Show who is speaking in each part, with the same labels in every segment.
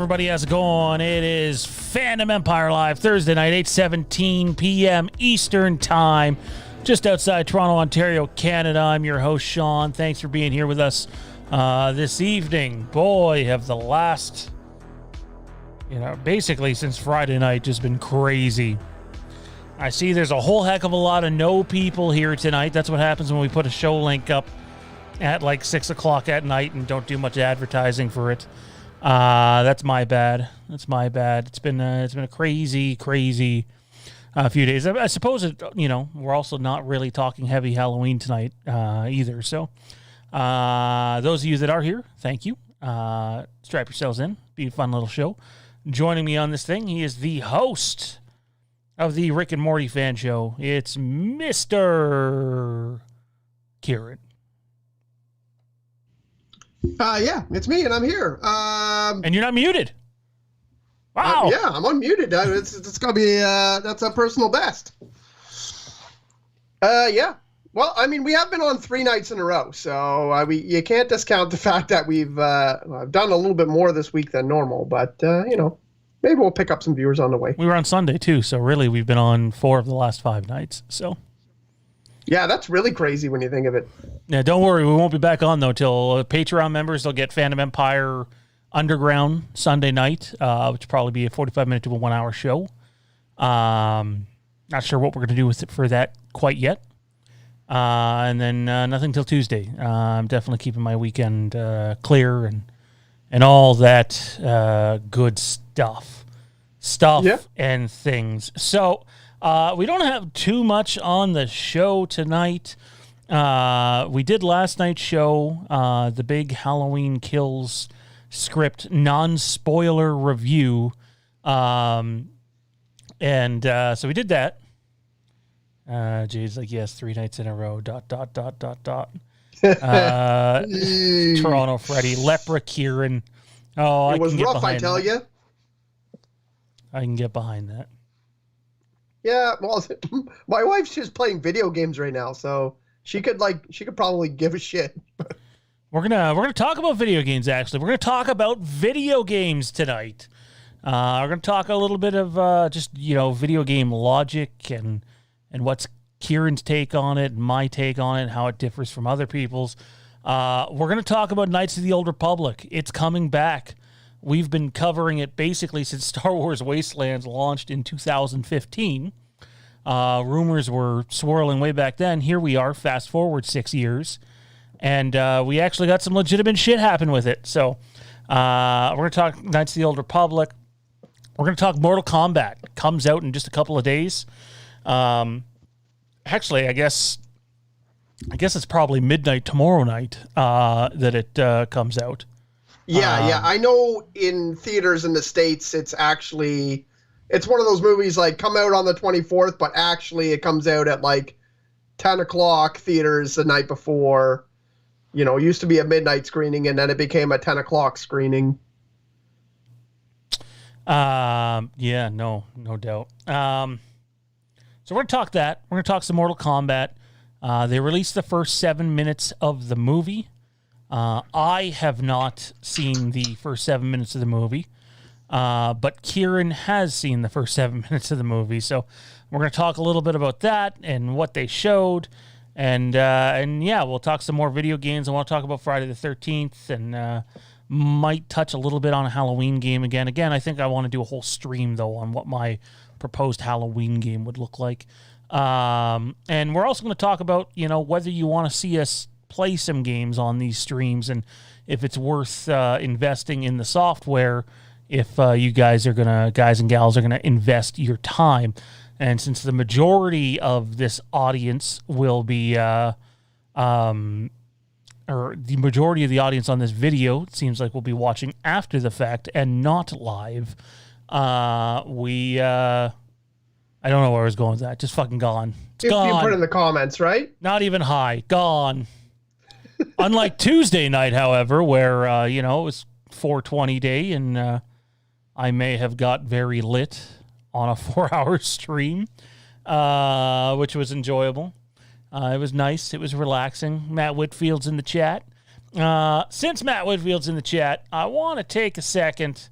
Speaker 1: everybody? How's it going? It is Fandom Empire Live, Thursday night, 8:17 p.m. Eastern Time, just outside Toronto, Ontario, Canada. I'm your host, Sean. Thanks for being here with us this evening. Boy, have the last, basically since Friday night just been crazy. I see there's a whole heck of a lot of no people here tonight. That's what happens when we put a show link up at like 6 o'clock at night and don't do much advertising for it. That's my bad. It's been a crazy few days. I suppose we're also not really talking heavy Halloween tonight either. So those of you that are here, thank you. Strap yourselves in. Be a fun little show. Joining me on this thing, he is the host of the Rick and Morty fan show. It's Mr. Kieran.
Speaker 2: Yeah, it's me, and I'm here.
Speaker 1: And you're not muted. Wow.
Speaker 2: Yeah, I'm unmuted. It's gonna be that's a personal best. Yeah. Well, I mean, we have been on 3 nights in a row, so you can't discount the fact that we've done a little bit more this week than normal. But maybe we'll pick up some viewers on the way.
Speaker 1: We were on Sunday too, so really we've been on 4 of the last 5 nights. So.
Speaker 2: Yeah, that's really crazy when you think of it.
Speaker 1: Yeah, don't worry. We won't be back on, though, till Patreon members. They'll get Fandom Empire Underground Sunday night, which will probably be a 45-minute to a 1-hour show. Not sure what we're going to do with it for that quite yet. And then nothing till Tuesday. I'm definitely keeping my weekend clear and all that good stuff.
Speaker 2: Yeah.
Speaker 1: And things. So... we don't have too much on the show tonight. We did last night's show, the big Halloween Kills script non-spoiler review. So we did that. Jade's like, yes, 3 nights in a row, ... Toronto Freddy, Lepra Kieran. Oh,
Speaker 2: it was rough, I tell you.
Speaker 1: I can get behind that.
Speaker 2: Yeah, well, my wife's just playing video games right now, so she could probably give a shit.
Speaker 1: We're gonna talk about video games. Actually, we're gonna talk about video games tonight. We're gonna talk a little bit of just video game logic and what's Kieran's take on it, and my take on it, and how it differs from other people's. We're gonna talk about Knights of the Old Republic. It's coming back. We've been covering it basically since Star Wars Wastelands launched in 2015. Rumors were swirling way back then. Here we are, fast forward 6 years, and we actually got some legitimate shit happen with it. So we're going to talk Knights of the Old Republic. We're going to talk Mortal Kombat. It comes out in just a couple of days. Actually, I guess it's probably midnight tomorrow night that it comes out.
Speaker 2: Yeah. I know in theaters in the States, it's one of those movies like come out on the 24th, but actually it comes out at like 10 o'clock theaters the night before. It used to be a midnight screening, and then it became a 10 o'clock screening.
Speaker 1: Yeah, no doubt. So we're going to talk that. We're going to talk some Mortal Kombat. They released the first 7 minutes of the movie. I have not seen the first 7 minutes of the movie, but Kieran has seen the first 7 minutes of the movie. So we're going to talk a little bit about that and what they showed. And yeah, we'll talk some more video games. I want to talk about Friday the 13th and might touch a little bit on a Halloween game again. Again, I think I want to do a whole stream, though, on what my proposed Halloween game would look like. And we're also going to talk about, whether you want to see us play some games on these streams and if it's worth investing in the software, if you guys and gals are gonna invest your time. And since the majority of this audience will be or the majority of the audience on this video, it seems like, will be watching after the fact and not live, I don't know where I was going with that. Just fucking gone. It's gone.
Speaker 2: You put it in the comments, right?
Speaker 1: Not even high. Gone. Unlike Tuesday night, however, where, it was 420 day and I may have got very lit on a 4-hour stream, which was enjoyable. It was nice. It was relaxing. Matt Whitfield's in the chat. Since Matt Whitfield's in the chat, I want to take a second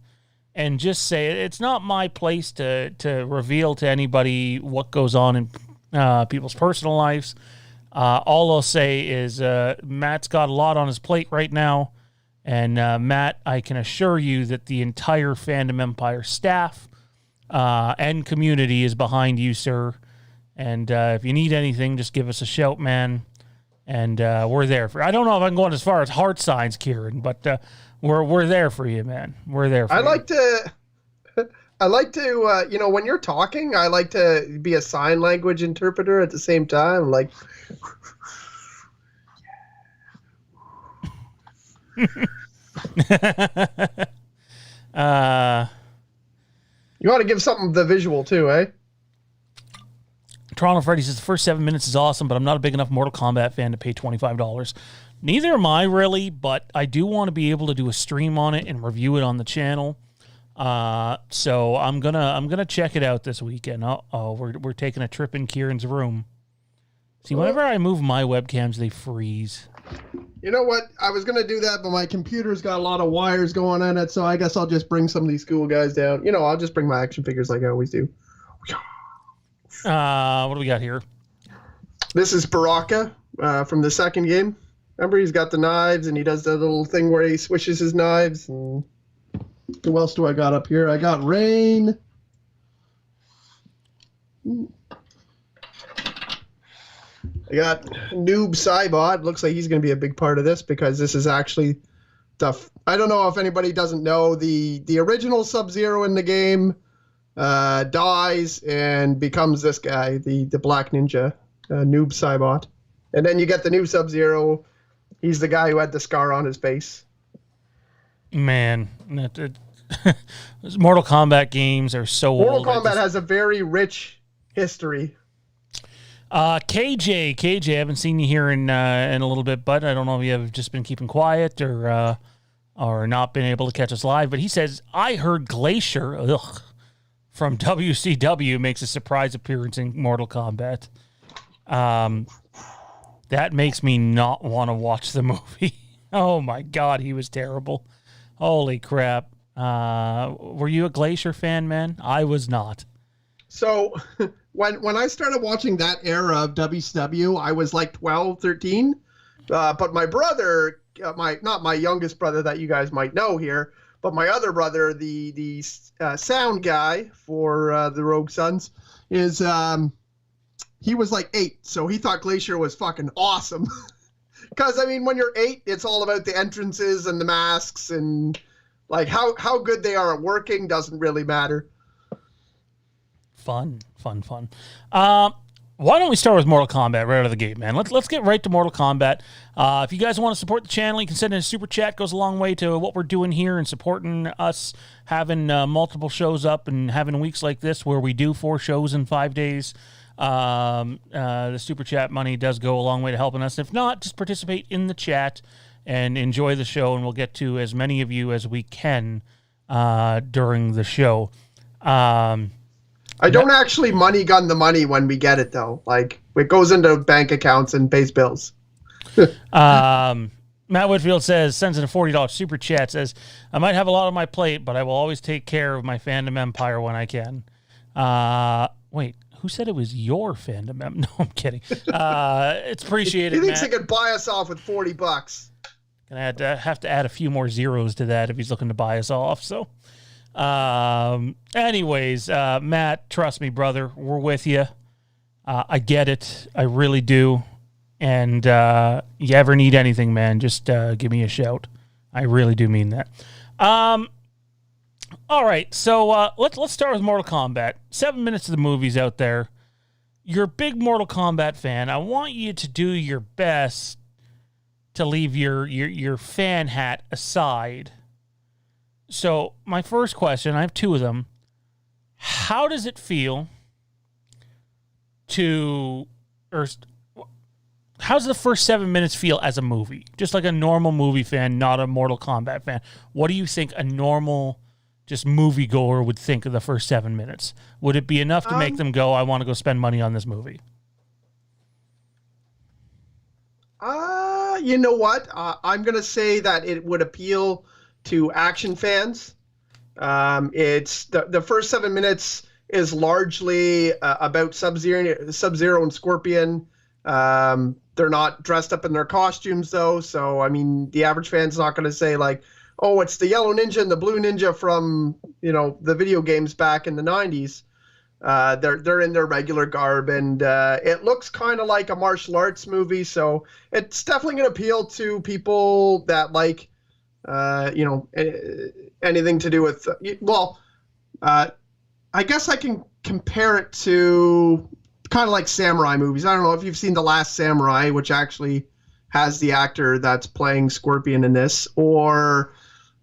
Speaker 1: and just say it's not my place to reveal to anybody what goes on in people's personal lives. All I'll say is Matt's got a lot on his plate right now. And Matt, I can assure you that the entire Fandom Empire staff and community is behind you, sir. And if you need anything, just give us a shout, man. And we're there for. I don't know if I'm going as far as heart signs, Kieran, but we're there for you, man. We're there for you.
Speaker 2: I like to, when you're talking, I like to be a sign language interpreter at the same time. Like, you want to give something the visual too, eh?
Speaker 1: Toronto Freddy says the first 7 minutes is awesome, but I'm not a big enough Mortal Kombat fan to pay $25. Neither am I really, but I do want to be able to do a stream on it and review it on the channel. So I'm gonna check it out this weekend. We're taking a trip in Kieran's room. See, whenever I move my webcams, they freeze.
Speaker 2: You know what? I was gonna do that, but my computer's got a lot of wires going on it, so I guess I'll just bring some of these cool guys down. I'll just bring my action figures like I always do.
Speaker 1: What do we got here?
Speaker 2: This is Baraka from the second game. Remember, he's got the knives, and he does that little thing where he swishes his knives. And who else do I got up here? I got Rain. I got Noob Cybot. Looks like he's going to be a big part of this because this is actually I don't know if anybody doesn't know, the original Sub-Zero in the game dies and becomes this guy, the Black Ninja, Noob Cybot. And then you get the new Sub-Zero. He's the guy who had the scar on his face.
Speaker 1: Man, Mortal Kombat games are so old.
Speaker 2: Mortal Kombat has a very rich history.
Speaker 1: KJ, I haven't seen you here in a little bit, but I don't know if you have just been keeping quiet or not been able to catch us live. But he says, I heard Glacier from WCW makes a surprise appearance in Mortal Kombat. That makes me not want to watch the movie. Oh my God, he was terrible. Holy crap. Were you a Glacier fan, man? I was not.
Speaker 2: So when I started watching that era of WCW, I was like 12, 13. But my brother, not my youngest brother that you guys might know here, but my other brother, the sound guy for the Rogue Sons, is he was like 8, so he thought Glacier was fucking awesome. Because, I mean, when you're 8, it's all about the entrances and the masks, and like how good they are at working doesn't really matter.
Speaker 1: Fun. Why don't we start with Mortal Kombat right out of the gate, man? Let's get right to Mortal Kombat. If you guys want to support the channel, you can send in a super chat. Goes a long way to what we're doing here and supporting us having multiple shows up and having weeks like this where we do 4 shows in 5 days. The super chat money does go a long way to helping us. If not, just participate in the chat and enjoy the show, and we'll get to as many of you as we can during the show.
Speaker 2: I don't actually money gun the money when we get it, though. Like, it goes into bank accounts and pays bills.
Speaker 1: Matt Whitfield sends in a $40 super chat, says, I might have a lot on my plate, but I will always take care of my Fandom Empire when I can. Wait, who said it was your Fandom Empire? No, I'm kidding. It's appreciated,
Speaker 2: He thinks
Speaker 1: Matt.
Speaker 2: he could buy us off with $40.
Speaker 1: Gonna have to add a few more zeros to that if he's looking to buy us off, so... anyways, Matt, trust me, brother, we're with you. I get it. I really do. And, you ever need anything, man, just, give me a shout. I really do mean that. All right. So, let's start with Mortal Kombat. 7 minutes of the movie's out there. You're a big Mortal Kombat fan. I want you to do your best to leave your fan hat aside. So my first question, I have 2 of them. How does it feel how does the first 7 minutes feel as a movie? Just like a normal movie fan, not a Mortal Kombat fan. What do you think a normal just moviegoer would think of the first 7 minutes? Would it be enough to make them go, I want to go spend money on this movie?
Speaker 2: You know what? I'm going to say that it would appeal to action fans It's the first 7 minutes is largely about Sub-Zero and Scorpion. They're not dressed up in their costumes though, so I mean the average fan's not going to say like, oh, it's the yellow ninja and the blue ninja from the video games back in the 90s. They're in their regular garb, and it looks kind of like a martial arts movie, so it's definitely going to appeal to people that like anything to do with I guess I can compare it to kind of like samurai movies. I don't know if you've seen The Last Samurai, which actually has the actor that's playing Scorpion in this, or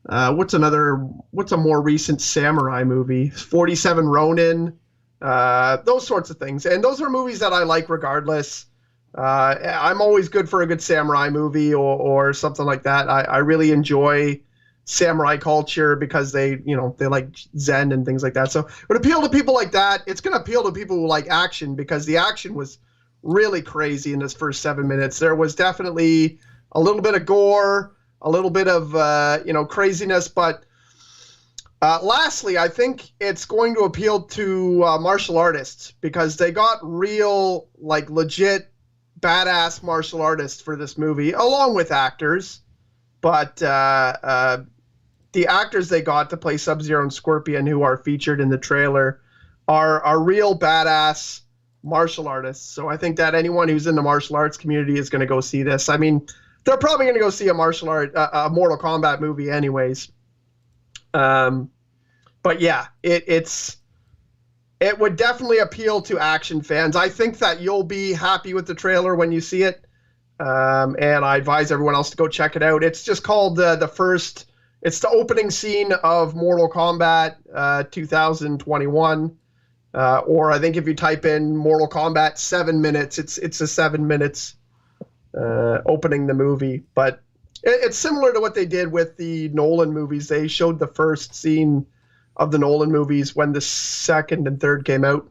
Speaker 2: what's a more recent samurai movie? 47 Ronin, those sorts of things. And those are movies that I like regardless. I'm always good for a good samurai movie or something like that. I really enjoy samurai culture because they like Zen and things like that. So it would appeal to people like that. It's going to appeal to people who like action because the action was really crazy in this first 7 minutes. There was definitely a little bit of gore, a little bit of craziness, but lastly, I think it's going to appeal to martial artists because they got real, like legit badass martial artists for this movie, along with actors. But the actors they got to play Sub-Zero and Scorpion, who are featured in the trailer, are real badass martial artists. So I think that anyone who's in the martial arts community is going to go see this. I mean, they're probably going to go see a Mortal Kombat movie anyways. But yeah, it would definitely appeal to action fans. I think that you'll be happy with the trailer when you see it. And I advise everyone else to go check it out. It's just called it's the opening scene of Mortal Kombat 2021. Or I think if you type in Mortal Kombat 7 minutes, it's a 7 minutes opening the movie. But it's similar to what they did with the Nolan movies. They showed the first scene of the Nolan movies when the second and third came out.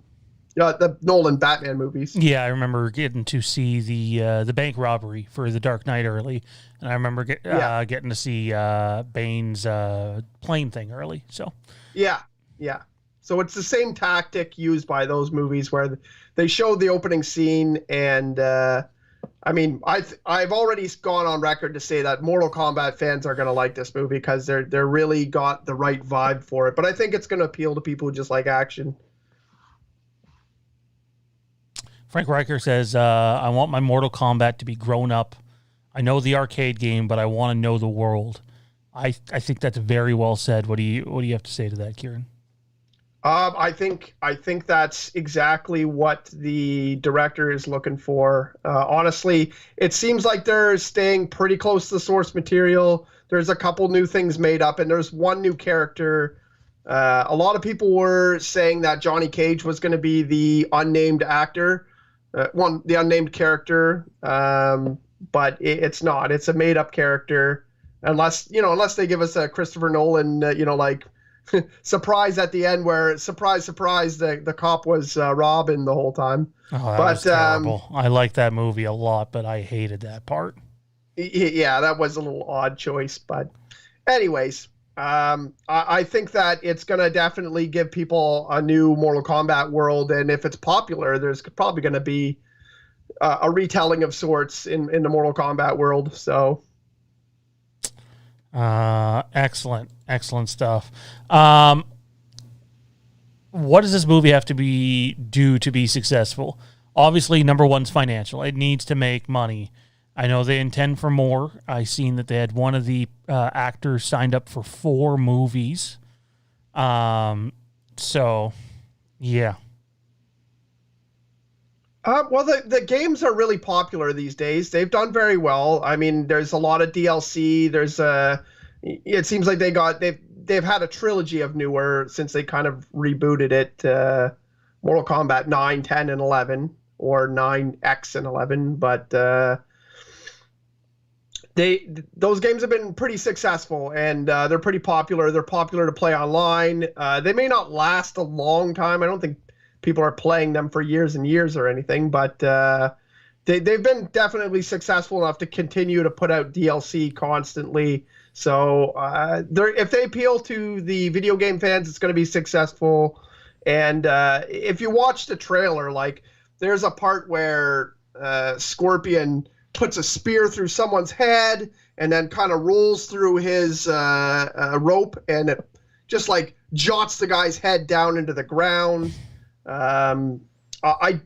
Speaker 2: The Nolan Batman movies.
Speaker 1: Yeah, I remember getting to see the bank robbery for The Dark Knight early, and I remember getting to see Bane's plane thing early. So
Speaker 2: yeah. So it's the same tactic used by those movies where they showed the opening scene, and I mean, I've already gone on record to say that Mortal Kombat fans are going to like this movie because they're really got the right vibe for it. But I think it's going to appeal to people who just like action.
Speaker 1: Frank Riker says, I want my Mortal Kombat to be grown up. I know the arcade game, but I want to know the world. I think that's very well said. What do you have to say to that, Kieran?
Speaker 2: I think that's exactly what the director is looking for. Honestly, it seems like they're staying pretty close to the source material. There's a couple new things made up, and there's one new character. A lot of people were saying that Johnny Cage was going to be the unnamed actor, the unnamed character, but it's not. It's a made-up character, unless they give us a Christopher Nolan, like surprise at the end where surprise, the cop was Robin the whole time.
Speaker 1: Oh, that was terrible. I like that movie a lot, but I hated that part.
Speaker 2: Yeah, that was a little odd choice, but anyways. I think that it's going to definitely give people a new Mortal Kombat world, and if it's popular, there's probably going to be a retelling of sorts in the Mortal Kombat world. So,
Speaker 1: excellent stuff. What does this movie have to do to be successful? Obviously, number one's financial. It needs to make money. I know they intend for more. I seen that they had one of the actors signed up for 4 movies. So, yeah.
Speaker 2: Well, the games are really popular these days. They've done very well. I mean, there's a lot of DLC. It seems like they've had a trilogy of newer since they kind of rebooted it. Mortal Kombat 9, 10, and 11, or 9X and 11, but those games have been pretty successful, and they're pretty popular. They're popular to play online. They may not last a long time. I don't think people are playing them for years and years or anything, but they've been definitely successful enough to continue to put out DLC constantly. So if they appeal to the video game fans, it's going to be successful. And if you watch the trailer, like there's a part where Scorpion puts a spear through someone's head and then kind of rolls through his rope, and it just like jots the guy's head down into the ground. I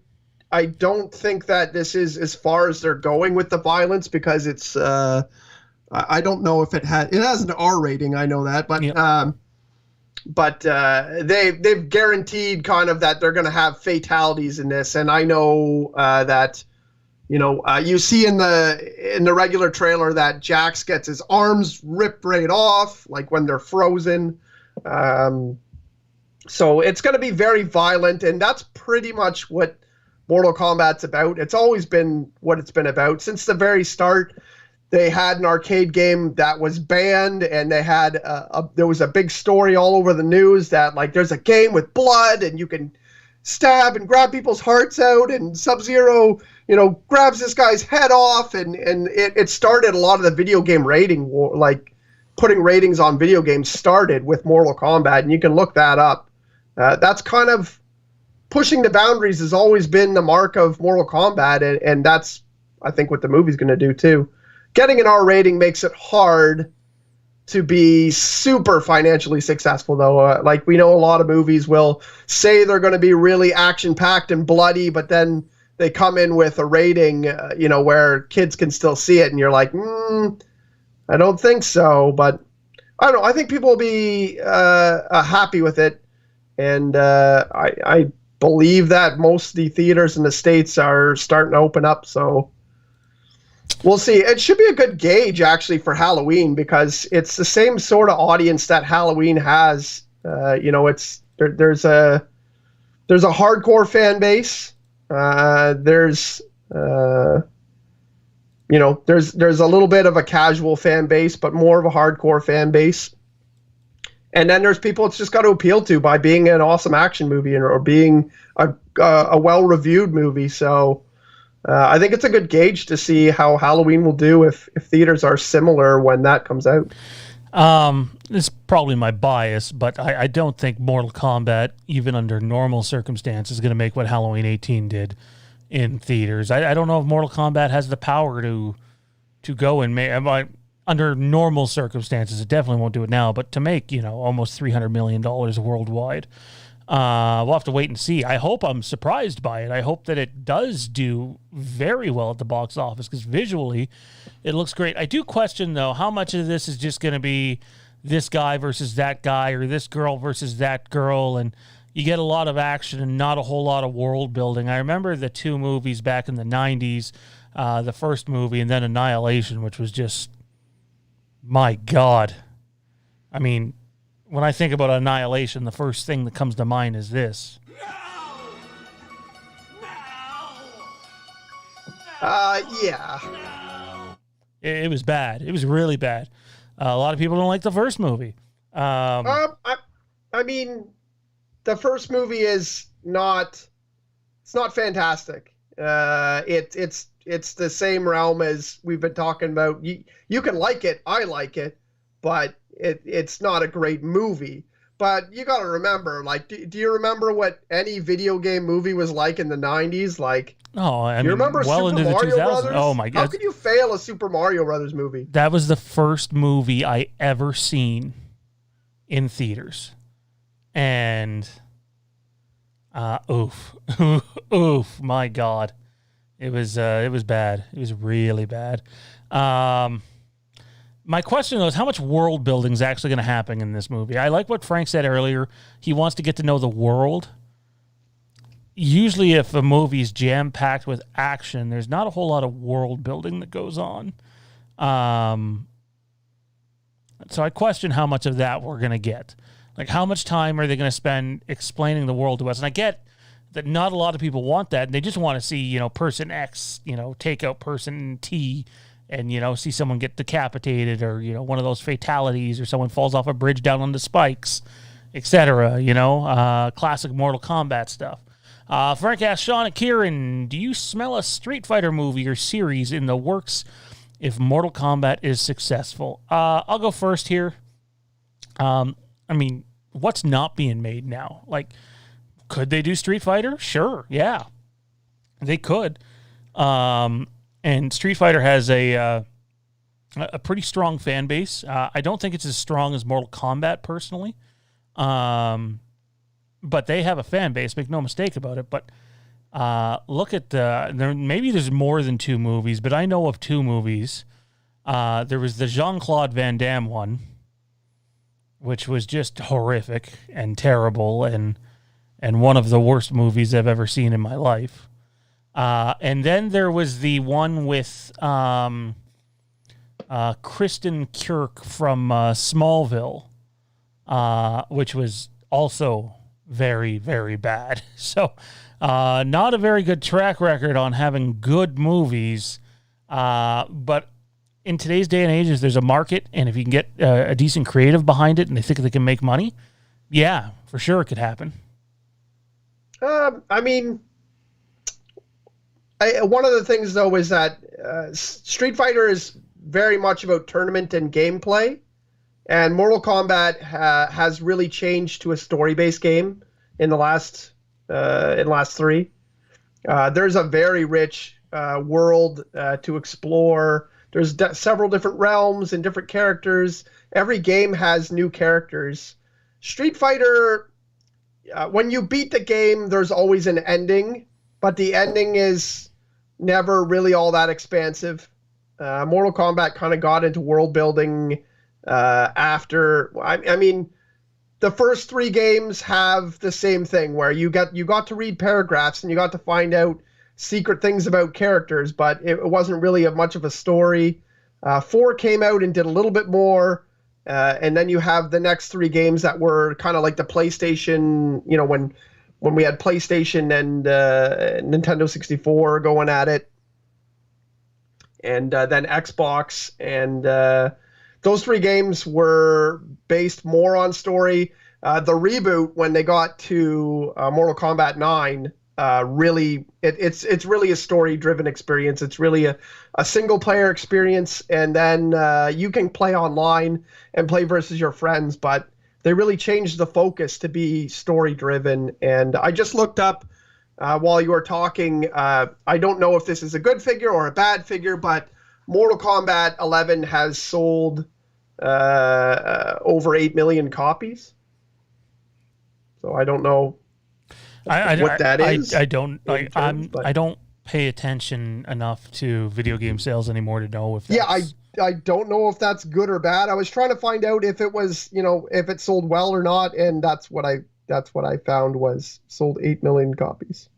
Speaker 2: don't think that this is as far as they're going with the violence, because it's I don't know if it has an R rating. I know that, but yep. But they've guaranteed kind of that they're going to have fatalities in this, and I know that you see in the regular trailer that Jax gets his arms ripped right off, like when they're frozen. So it's going to be very violent, and that's pretty much what Mortal Kombat's about. It's always been what it's been about since the very start. They had an arcade game that was banned, and they had there was a big story all over the news that like there's a game with blood and you can stab and grab people's hearts out, and Sub-Zero, grabs this guy's head off, and it started a lot of the video game rating war, like putting ratings on video games started with Mortal Kombat, and you can look that up. That's kind of pushing the boundaries has always been the mark of Mortal Kombat, and that's I think what the movie's going to do too. Getting an R rating makes it hard to be super financially successful, though. Like we know a lot of movies will say they're going to be really action-packed and bloody, but then they come in with a rating, where kids can still see it, and you're like, I don't think so. But I don't know. I think people will be happy with it, and I believe that most of the theaters in the States are starting to open up, so we'll see. It should be a good gauge, actually, for Halloween, because it's the same sort of audience that Halloween has. There's a hardcore fan base. There's a little bit of a casual fan base, but more of a hardcore fan base. And then there's people it's just got to appeal to by being an awesome action movie or being a well-reviewed this So I think it's a good gauge to see how Halloween will do if theaters are similar when that comes out.
Speaker 1: It's probably my bias, but I don't think Mortal Kombat, even under normal circumstances, is going to make what Halloween 18 did in theaters. I don't know if Mortal Kombat has the power to go and make... Under normal circumstances, it definitely won't do it now, but to make, almost $300 million worldwide, we'll have to wait and see. I hope I'm surprised by it. I hope that it does do very well at the box office, because visually it looks great. I do question, though, how much of this is just going to be this guy versus that guy, or this girl versus that girl, and you get a lot of action and not a whole lot of world building. I remember the two movies back in the 90s, the first movie and then Annihilation, which was just... My God. I mean, when I think about Annihilation, the first thing that comes to mind is this.
Speaker 2: Yeah.
Speaker 1: It was bad. It was really bad. A lot of people don't like the first movie.
Speaker 2: I mean, the first movie is not... It's not fantastic. It's the same realm as we've been talking about. You can like it, I like it, but it's not a great movie. But you got to remember, like, do you remember what any video game movie was like in the 90s? Like,
Speaker 1: you remember
Speaker 2: well
Speaker 1: Super
Speaker 2: into
Speaker 1: Mario
Speaker 2: the 2000s?
Speaker 1: Brothers? Oh my God!
Speaker 2: How could you fail a Super Mario Brothers movie?
Speaker 1: That was the first movie I ever seen in theaters, and oof, my God. It was bad. It was really bad. My question, though, is how much world building is actually going to happen in this movie? I like what Frank said earlier. He wants to get to know the world. Usually if a movie is jam-packed with action, there's not a whole lot of world building that goes on. So I question how much of that we're going to get. Like, how much time are they going to spend explaining the world to us? And I get that not a lot of people want that, and they just want to see, person X, take out person T, and, see someone get decapitated, or, one of those fatalities, or someone falls off a bridge down on the spikes, etc., classic Mortal Kombat stuff. Frank asked Sean and Kieran, do you smell a Street Fighter movie or series in the works if Mortal Kombat is successful. I'll go first here. I mean, what's not being made now? Like, could they do Street Fighter? Sure, yeah, they could. And Street Fighter has a pretty strong fan base. I don't think it's as strong as Mortal Kombat personally, but they have a fan base. Make no mistake about it. But look at maybe there's more than 2 movies, but I know of 2 movies. There was the Jean-Claude Van Damme one, which was just horrific and terrible and one of the worst movies I've ever seen in my life. And then there was the one with Kristen Kirk from Smallville, which was also very, very bad. So not a very good track record on having good movies. But in today's day and age, there's a market, and if you can get a decent creative behind it and they think they can make money, yeah, for sure it could happen.
Speaker 2: I mean, one of the things, though, is that Street Fighter is very much about tournament and gameplay, and Mortal Kombat has really changed to a story-based game in the last 3. There's a very rich world to explore. There's several different realms and different characters. Every game has new characters. Street Fighter, when you beat the game, there's always an ending, but the ending is never really all that expansive. Mortal Kombat kind of got into world building after. I mean, the first 3 games have the same thing where you got to read paragraphs and you got to find out secret things about characters, but it wasn't really much of a story. 4 came out and did a little bit more, and then you have the next 3 games that were kind of like the PlayStation. You know, when we had PlayStation and Nintendo 64 going at it, and then Xbox, and those 3 games were based more on story. The reboot, when they got to Mortal Kombat 9, really it's really a story-driven experience. It's really a single-player experience, and then you can play online and play versus your friends, but they really changed the focus to be story-driven. And I just looked up while you were talking. I don't know if this is a good figure or a bad figure, but Mortal Kombat 11 has sold over 8 million copies. So I don't know what that is.
Speaker 1: I don't pay attention enough to video game sales anymore to know if that's...
Speaker 2: Yeah, I don't know if that's good or bad. I was trying to find out if it was, if it sold well or not, and that's what I found was sold 8 million copies.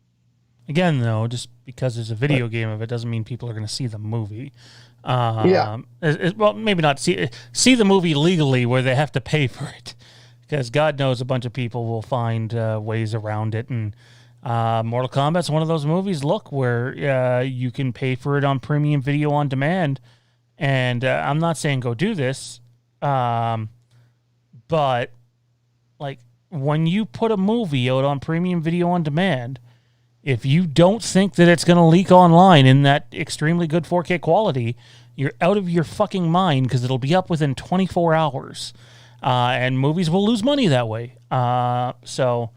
Speaker 1: Again, though, just because there's a video game of it doesn't mean people are going to see the movie.
Speaker 2: Yeah.
Speaker 1: Well, maybe not see the movie legally where they have to pay for it, because God knows a bunch of people will find ways around it. And Mortal Kombat's one of those movies, where you can pay for it on premium video on demand. And I'm not saying go do this, but like when you put a movie out on premium video on demand, if you don't think that it's going to leak online in that extremely good 4K quality, you're out of your fucking mind, because it'll be up within 24 hours. And movies will lose money that way. So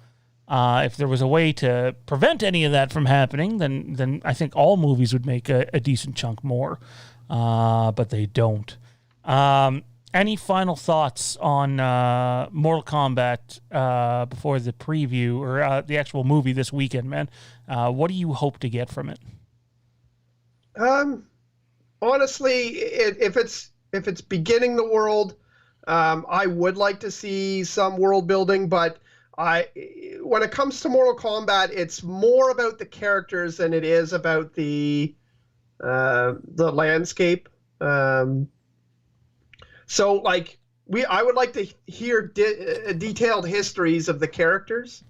Speaker 1: if there was a way to prevent any of that from happening, then I think all movies would make a decent chunk more. But they don't. Any final thoughts on Mortal Kombat before the preview or the actual movie this weekend, man? What do you hope to get from it?
Speaker 2: Honestly, if it's beginning the world, I would like to see some world building, but when it comes to Mortal Kombat, it's more about the characters than it is about the landscape. So, like, I would like to hear detailed histories of the characters.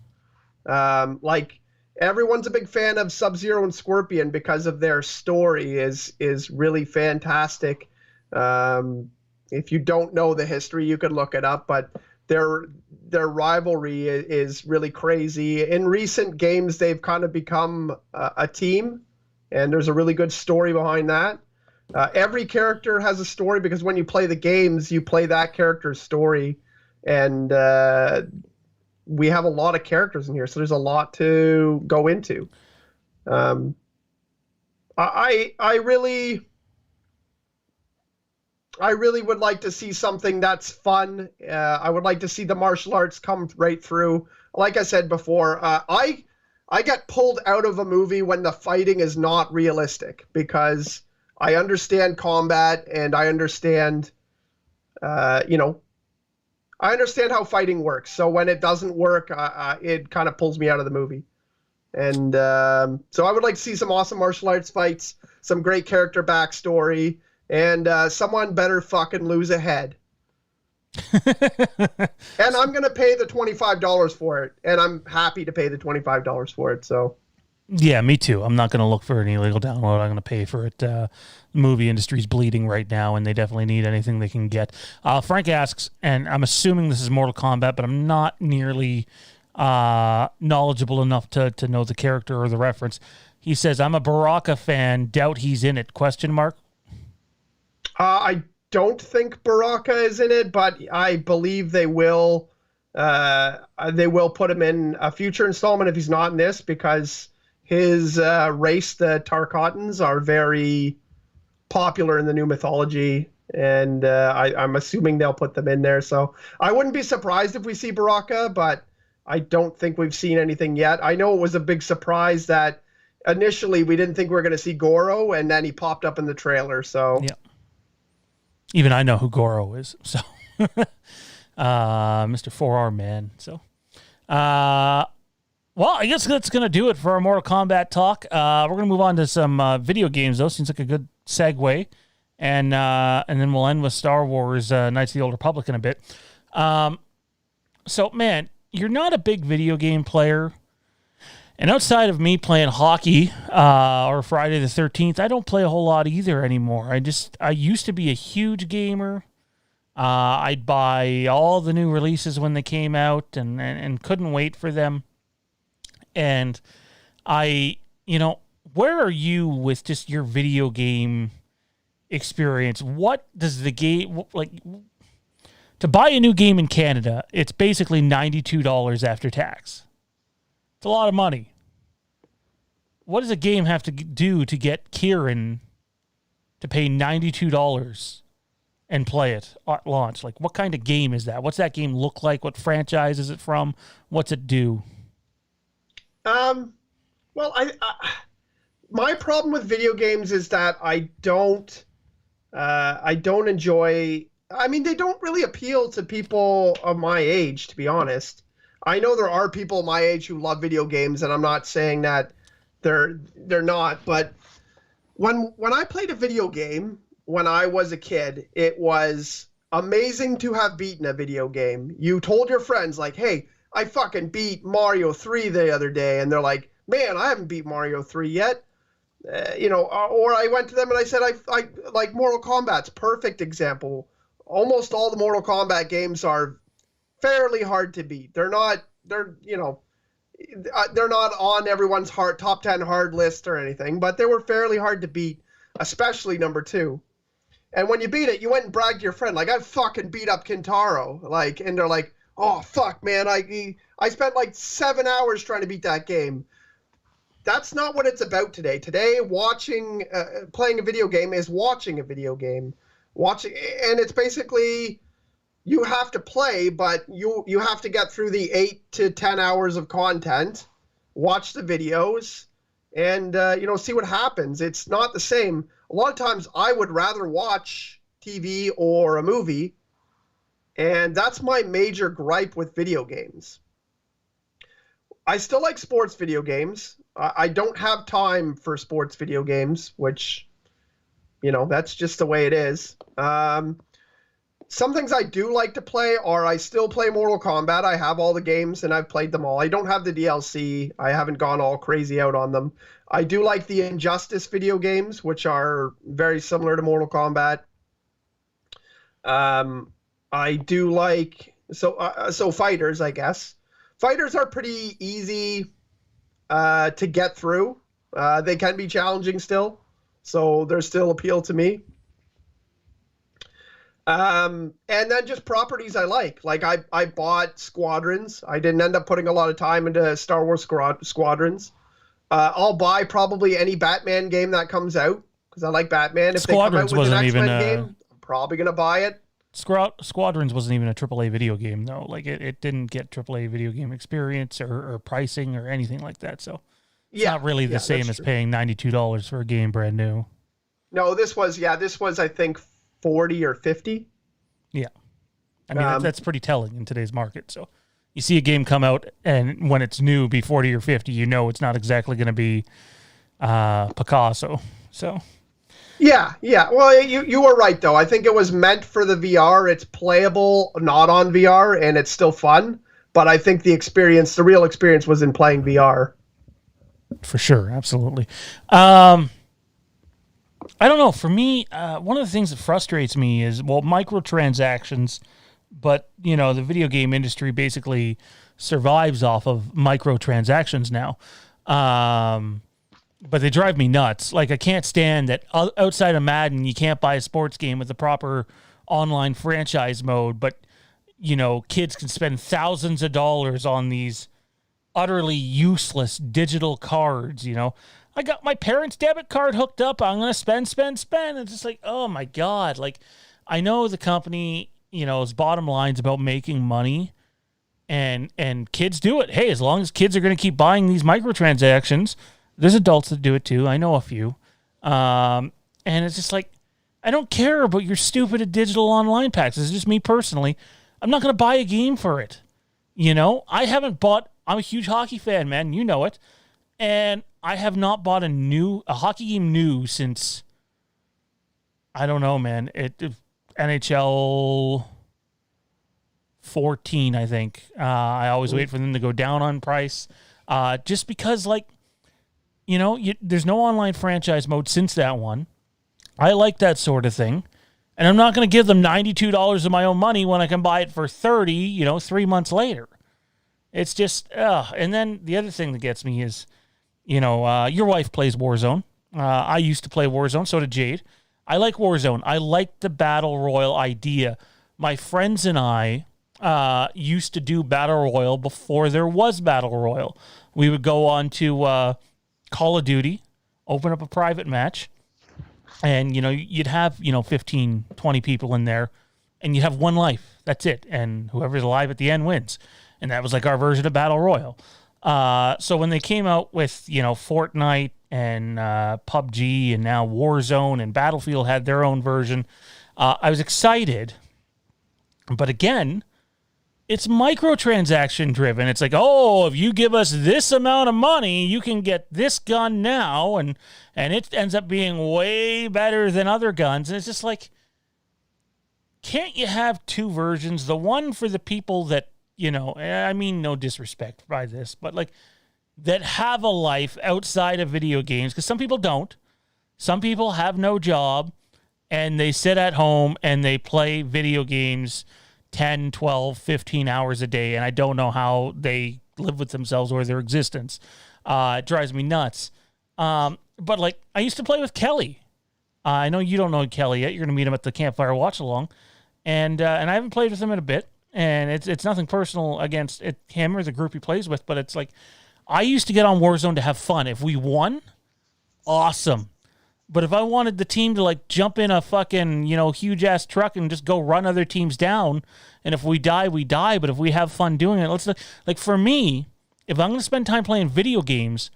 Speaker 2: Like, everyone's a big fan of Sub-Zero and Scorpion because of their story is really fantastic. If you don't know the history, you can look it up, but their rivalry is really crazy. In recent games, they've kind of become a team, and there's a really good story behind that. Every character has a story because when you play the games, you play that character's story, and we have a lot of characters in here, so there's a lot to go into. I really would like to see something that's fun. I would like to see the martial arts come right through. Like I said before, I get pulled out of a movie when the fighting is not realistic because I understand combat and I understand, I understand how fighting works. So when it doesn't work, it kind of pulls me out of the movie. And so I would like to see some awesome martial arts fights, some great character backstory, and someone better fucking lose a head. And I'm going to pay the $25 for it. And I'm happy to pay the $25 for it. So.
Speaker 1: Yeah, me too. I'm not going to look for an illegal download. I'm going to pay for it. The movie industry's bleeding right now, and they definitely need anything they can get. Frank asks, and I'm assuming this is Mortal Kombat, but I'm not nearly knowledgeable enough to know the character or the reference. He says, I'm a Baraka fan. Doubt he's in it. ?
Speaker 2: I don't think Baraka is in it, but I believe they will put him in a future installment if he's not in this, because his race, the Tarkatans, are very popular in the new mythology, and I'm assuming they'll put them in there. So I wouldn't be surprised if we see Baraka, but I don't think we've seen anything yet. I know it was a big surprise that initially we didn't think we were going to see Goro, and then he popped up in the trailer. So
Speaker 1: yeah. Even I know who Goro is. So Mr. 4R man. So well, I guess that's going to do it for our Mortal Kombat talk. We're going to move on to some video games, though. Seems like a good segue. And then we'll end with Star Wars Knights of the Old Republic in a bit. So, man, you're not a big video game player. And outside of me playing hockey or Friday the 13th, I don't play a whole lot either anymore. I used to be a huge gamer. I'd buy all the new releases when they came out and couldn't wait for them. And where are you with just your video game experience? What does the game, like, to buy a new game in Canada, it's basically $92 after tax. It's a lot of money. What does a game have to do to get Kieran to pay $92 and play it at launch? Like, what kind of game is that? What's that game look like? What franchise is it from? What's it do?
Speaker 2: Well, my problem with video games is that I don't enjoy. I mean, they don't really appeal to people of my age, to be honest. I know there are people my age who love video games, and I'm not saying that they're not. But when I played a video game when I was a kid, it was amazing to have beaten a video game. You told your friends, like, hey, I fucking beat Mario 3 the other day. And they're like, man, I haven't beat Mario 3 yet. Or I went to them and I said, I like Mortal Kombat's perfect example. Almost all the Mortal Kombat games are fairly hard to beat. They're not on everyone's top 10 hard list or anything, but they were fairly hard to beat, especially number 2. And when you beat it, you went and bragged to your friend, like, I fucking beat up Kintaro. Like, and they're like, oh, fuck, man, I spent like 7 hours trying to beat that game. That's not what it's about today. Today, playing a video game is watching a video game. And it's basically, you have to play, but you have to get through the 8 to 10 hours of content, watch the videos, and see what happens. It's not the same. A lot of times I would rather watch TV or a movie, and that's my major gripe with video games. I still like sports video games. I don't have time for sports video games, which, that's just the way it is. Some things I do like to play are, I still play Mortal Kombat. I have all the games and I've played them all. I don't have the DLC. I haven't gone all crazy out on them. I do like the Injustice video games, which are very similar to Mortal Kombat. I do like, so fighters, I guess. Fighters are pretty easy to get through. They can be challenging still. so there's still appeal to me. And then just properties I like. Like I bought Squadrons. I didn't end up putting a lot of time into Star Wars Squadrons. I'll buy probably any Batman game that comes out because I like Batman. If
Speaker 1: Squadrons
Speaker 2: they come out with an
Speaker 1: wasn't
Speaker 2: X-Men
Speaker 1: even
Speaker 2: game, I'm probably gonna buy it.
Speaker 1: Squadrons wasn't even a AAA video game though. Like it didn't get AAA video game experience or pricing or anything like that. So it's not really the same as paying $92 for a game brand new.
Speaker 2: No, this was I think 40 or 50.
Speaker 1: Yeah. I mean, that's pretty telling in today's market. So you see a game come out and when it's new be 40 or 50, you know it's not exactly going to be Picasso. So
Speaker 2: yeah. Well, you were right though. I think it was meant for the VR. It's playable not on VR and it's still fun, but I think the real experience was in playing VR.
Speaker 1: For sure, absolutely. I don't know. For me, one of the things that frustrates me is, microtransactions, but, the video game industry basically survives off of microtransactions now. But they drive me nuts. Like, I can't stand that outside of Madden, you can't buy a sports game with the proper online franchise mode, but, kids can spend thousands of dollars on these utterly useless digital cards, I got my parents' debit card hooked up. I'm going to spend. It's just like, oh my God. Like, I know the company, its bottom line's about making money and kids do it. Hey, as long as kids are going to keep buying these microtransactions, there's adults that do it too. I know a few. And it's just like, I don't care about your stupid digital online packs. This is just me personally. I'm not going to buy a game for it. I haven't bought, I'm a huge hockey fan, man. You know it. And I have not bought a hockey game new since, I don't know, man. NHL 14, I think. I always wait for them to go down on price. Just because, there's no online franchise mode since that one. I like that sort of thing. And I'm not going to give them $92 of my own money when I can buy it for $30, 3 months later. It's just, and then the other thing that gets me is, your wife plays Warzone. I used to play Warzone, so did Jade. I like Warzone. I like the Battle Royale idea. My friends and I used to do Battle Royale before there was Battle Royale. We would go on to Call of Duty, open up a private match, and, you'd have, 15, 20 people in there, and you have one life. That's it. And whoever's alive at the end wins. And that was like our version of Battle Royale. So when they came out with, Fortnite and PUBG and now Warzone and Battlefield had their own version, I was excited. But again, it's microtransaction driven. It's like, oh, if you give us this amount of money, you can get this gun now. And it ends up being way better than other guns. And it's just like, can't you have two versions? The one for the people that, I mean, no disrespect by this, but that have a life outside of video games, because some people don't. Some people have no job and they sit at home and they play video games 10, 12, 15 hours a day, and I don't know how they live with themselves or their existence. It drives me nuts. But I used to play with Kelly. I know you don't know Kelly yet. You're going to meet him at the Campfire Watch Along, and I haven't played with him in a bit. And it's nothing personal against him or the group he plays with, but it's like, I used to get on Warzone to have fun. If we won, awesome. But if I wanted the team to jump in a fucking, huge ass truck and just go run other teams down, and if we die, we die. But if we have fun doing it, for me, if I'm going to spend time playing video games,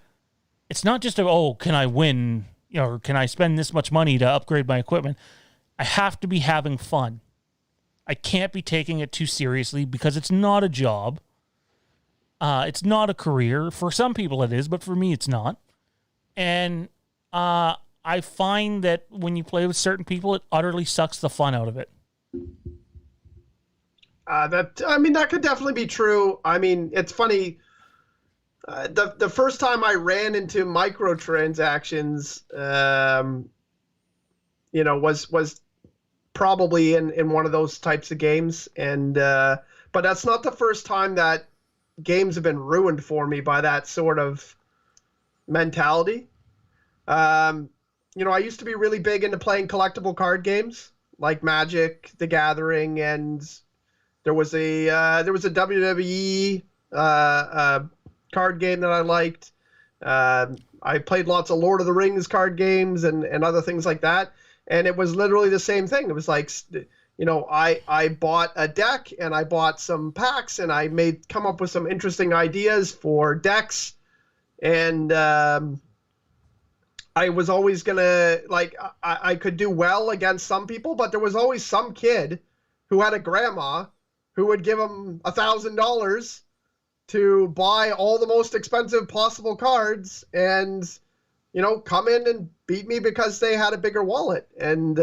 Speaker 1: it's not just can I win, or can I spend this much money to upgrade my equipment? I have to be having fun. I can't be taking it too seriously because it's not a job. It's not a career. For some people it is, but for me it's not. And I find that when you play with certain people, it utterly sucks the fun out of it.
Speaker 2: That could definitely be true. I mean, it's funny. The first time I ran into microtransactions, was probably in one of those types of games, and but that's not the first time that games have been ruined for me by that sort of mentality. I used to be really big into playing collectible card games like Magic, The Gathering, and there was a WWE card game that I liked. I played lots of Lord of the Rings card games and other things like that. And it was literally the same thing. It was like, I bought a deck and I bought some packs and I come up with some interesting ideas for decks. And I was always going to, like, I could do well against some people, but there was always some kid who had a grandma who would give him $1,000 to buy all the most expensive possible cards and, come in and beat me because they had a bigger wallet. And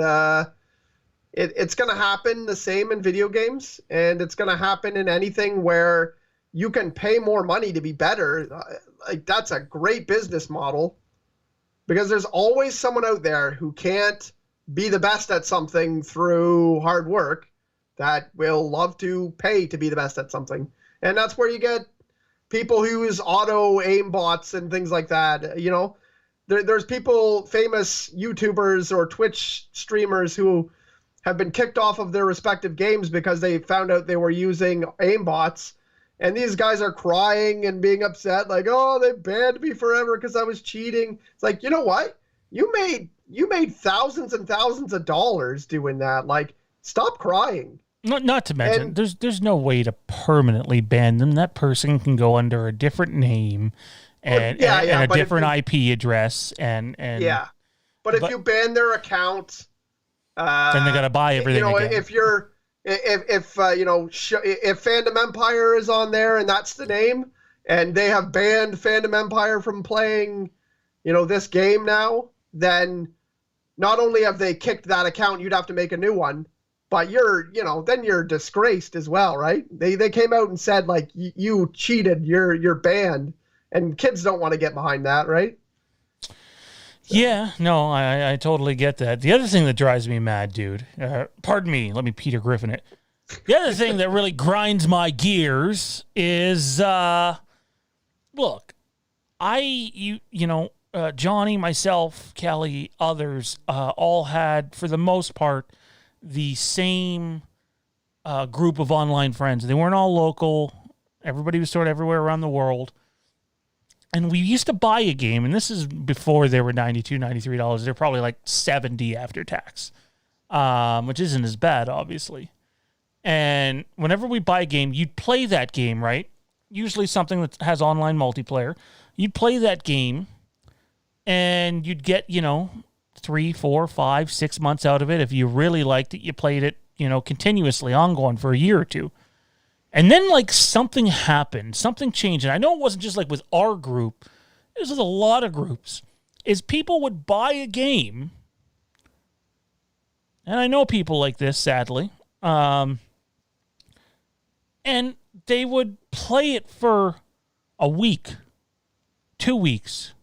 Speaker 2: it's going to happen the same in video games, and it's going to happen in anything where you can pay more money to be better. Like, that's a great business model because there's always someone out there who can't be the best at something through hard work that will love to pay to be the best at something. And that's where you get people who use auto aim bots and things like that. There's people, famous YouTubers or Twitch streamers who have been kicked off of their respective games because they found out they were using aim bots. And these guys are crying and being upset, like, oh, they banned me forever because I was cheating. It's like, you know what? You made thousands and thousands of dollars doing that. Like, stop crying.
Speaker 1: Not to mention, there's no way to permanently ban them. That person can go under a different name and a different IP address and
Speaker 2: yeah. But if you ban their account,
Speaker 1: then they got to buy everything again.
Speaker 2: If Fandom Empire is on there and that's the name, and they have banned Fandom Empire from playing, this game now, then not only have they kicked that account, you'd have to make a new one. But then you're disgraced as well, right? They came out and said, like, you cheated, you're banned, and kids don't want to get behind that, right? So.
Speaker 1: Yeah, no, I totally get that. The other thing that drives me mad, dude, pardon me, let me Peter Griffin it. The other thing that really grinds my gears is, look, Johnny, myself, Kelly, others, all had, for the most part, the same group of online friends. They weren't all local. Everybody was sort of everywhere around the world. And we used to buy a game, and this is before they were $92, $93. They're probably like $70 after tax, which isn't as bad, obviously. And whenever we buy a game, you'd play that game, right? Usually something that has online multiplayer. You'd play that game, and you'd get, 3, 4, 5, 6 months out of it. If you really liked it, you played it, continuously ongoing for a year or two. And then, like, something happened. Something changed. And I know it wasn't just, like, with our group. It was with a lot of groups. Is people would buy a game. And I know people like this, sadly. And they would play it for a week, 2 weeks.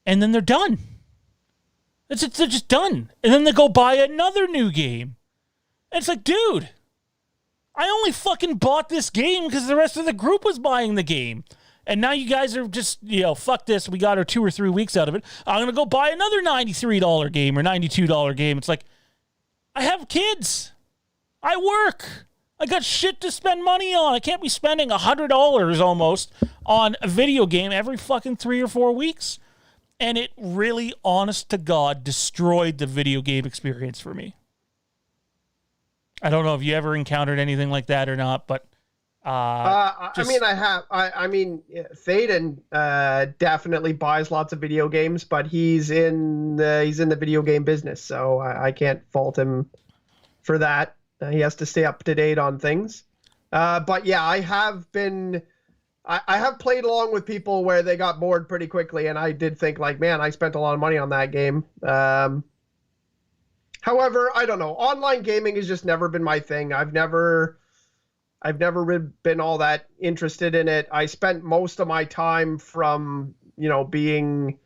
Speaker 1: And then they're done. They're just done. And then they go buy another new game. And it's like, dude, I only fucking bought this game because the rest of the group was buying the game. And now you guys are just, fuck this. We got our 2 or 3 weeks out of it. I'm going to go buy another $93 game or $92 game. It's like, I have kids. I work. I got shit to spend money on. I can't be spending $100 almost on a video game every fucking 3 or 4 weeks. And it really, honest to God, destroyed the video game experience for me. I don't know if you ever encountered anything like that or not, but
Speaker 2: I have. I mean, Thaden definitely buys lots of video games, but he's in the video game business, so I can't fault him for that. He has to stay up to date on things. But yeah, I have been. I have played along with people where they got bored pretty quickly, and I did think, like, man, I spent a lot of money on that game. However, I don't know. Online gaming has just never been my thing. I've never been all that interested in it. I spent most of my time from, being,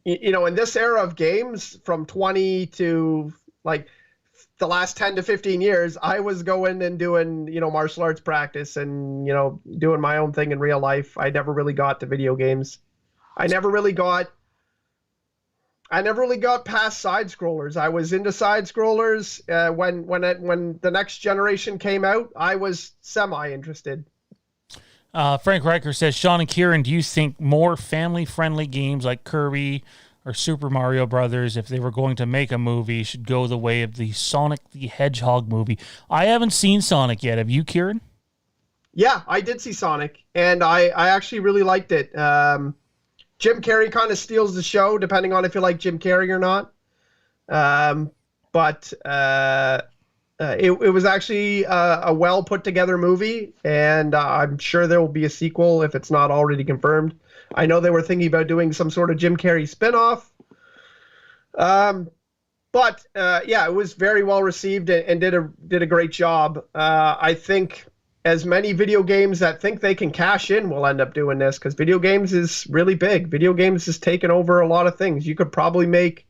Speaker 2: in this era of games from 20 to like the last 10 to 15 years, I was going and doing, martial arts practice and, doing my own thing in real life. I never really got to video games. I I never really got past side scrollers. I was into side scrollers when the next generation came out. I was semi interested.
Speaker 1: Frank Riker says, Sean and Kieran, do you think more family-friendly games like Kirby or Super Mario Brothers, if they were going to make a movie, should go the way of the Sonic the Hedgehog movie? I haven't seen Sonic yet. Have you, Kieran?
Speaker 2: Yeah, I did see Sonic, and I actually really liked it. Jim Carrey kind of steals the show, depending on if you like Jim Carrey or not. But it was actually a well put together movie, and I'm sure there will be a sequel if it's not already confirmed. I know they were thinking about doing some sort of Jim Carrey spinoff. But it was very well received and did a great job. I think as many video games that think they can cash in will end up doing this, because video games is really big. Video games has taken over a lot of things. You could probably make